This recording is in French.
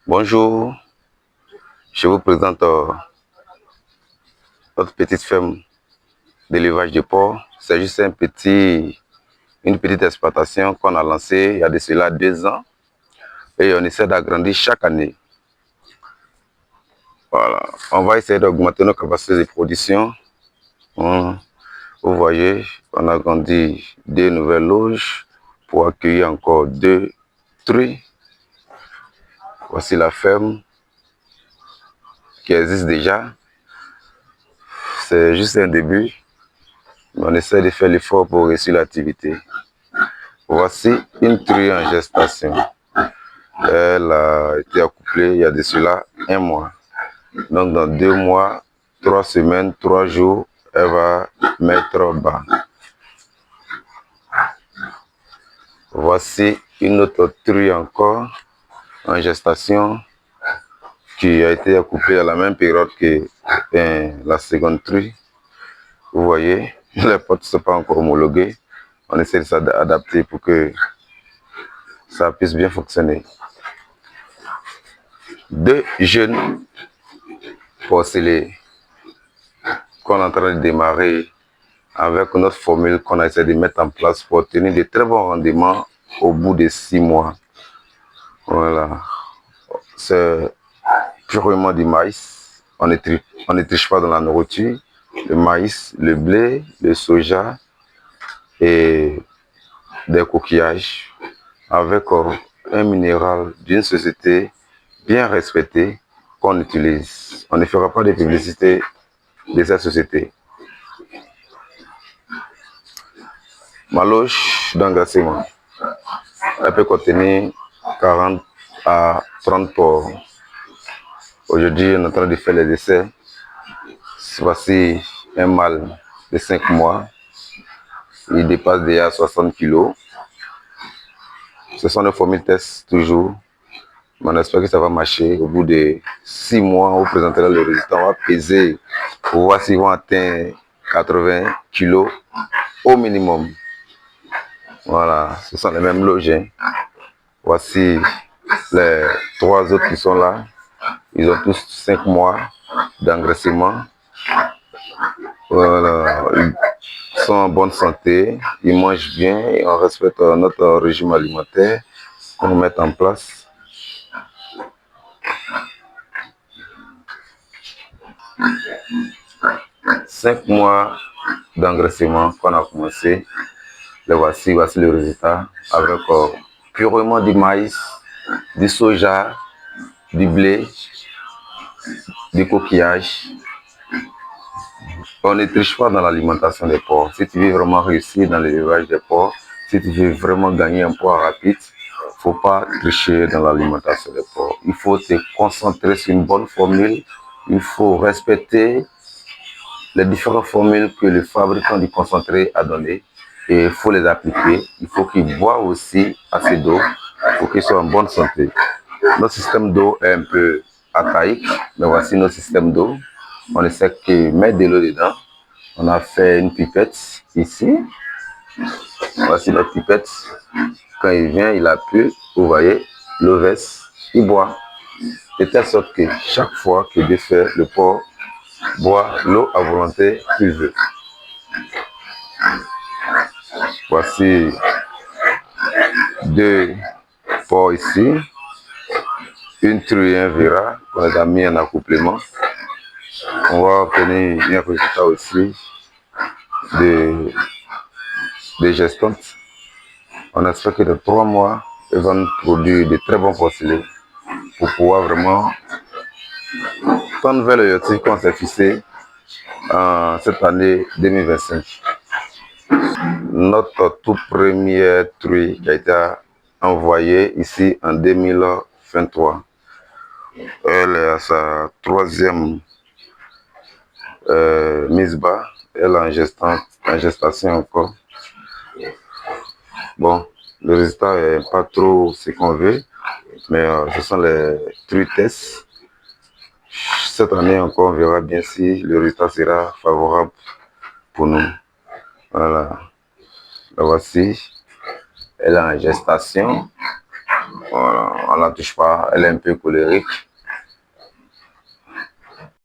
Bonjour, je vous présente notre petite ferme d'élevage de porc. C'est juste une petite exploitation qu'on a lancée il y a de cela 2 ans et on essaie d'agrandir chaque année. Voilà, on va essayer d'augmenter nos capacités de production. Vous voyez, on a agrandi 2 nouvelles loges pour accueillir encore 2 truies. Voici la ferme qui existe déjà. C'est juste un début. On essaie de faire l'effort pour réussir l'activité. Voici une truie en gestation. Elle a été accouplée il y a de cela 1 mois. Donc dans 2 mois, 3 semaines, 3 jours, elle va mettre bas. Voici une autre truie encore en gestation qui a été accouplée à la même période que la seconde truie. Vous voyez, les portes ne sont pas encore homologuées. On essaie de s'adapter pour que ça puisse bien fonctionner. 2 jeunes porcelets qu'on est en train de démarrer avec notre formule qu'on a essayé de mettre en place pour obtenir de très bons rendements au bout de 6 mois. Voilà. C'est purement du maïs. On ne triche pas dans la nourriture. Le maïs, le blé, le soja et des coquillages avec un minéral d'une société bien respectée qu'on utilise. On ne fera pas de publicité de cette société. Ma loge d'engraissement, elle peut contenir 40 à 30 porcs. Aujourd'hui, on est en train de faire les essais. Voici un mâle de 5 mois. Il dépasse déjà 60 kg. Ce sont des formules tests toujours. Mais on espère que ça va marcher. Au bout de 6 mois, on vous présentera le résultat. On va peser pour voir s'ils vont atteindre 80 kg au minimum. Voilà, ce sont les mêmes loges. Voici les 3 autres qui sont là. Ils ont tous 5 mois d'engraissement. Voilà, ils sont en bonne santé, ils mangent bien et on respecte notre régime alimentaire qu'on met en place. « 5 mois d'engraissement qu'on a commencé. Voici le résultat avec purement du maïs, du soja, du blé, du coquillage. On ne triche pas dans l'alimentation des porcs. Si tu veux vraiment réussir dans l'élevage des porcs, si tu veux vraiment gagner un poids rapide, il ne faut pas tricher dans l'alimentation des porcs. Il faut te concentrer sur une bonne formule. Il faut respecter les différentes formules que le fabricant du concentré a données. Et il faut les appliquer. Il faut qu'ils boivent aussi assez d'eau pour qu'ils soient en bonne santé. Notre système d'eau est un peu archaïque, mais voici notre système d'eau. On essaie de mettre de l'eau dedans. On a fait une pipette ici. Voici notre pipette. Quand il vient, il appuie. Vous voyez, l'eau verse, il boit. De telle sorte que chaque fois que Dieu fait, le porc boit l'eau à volonté qu'il veut. Voici 2 porcs ici. Une truie et un verra qu'on a mis en accouplement. On va obtenir un résultat aussi de gestantes. On espère que dans 3 mois, ils vont nous produire de très bons porcelets pour pouvoir vraiment tendre vers le objectif qu'on s'est fixé en cette année 2025. Notre toute première truie qui a été envoyée ici en 2023. Elle est à sa 3e mise bas. Elle est en gestation encore. Bon, le résultat n'est pas trop ce qu'on veut, mais ce sont les truies tests. Cette année encore, on verra bien si le résultat sera favorable pour nous. Voilà. La voici. Elle est en gestation. on la touche pas, elle est un peu colérique.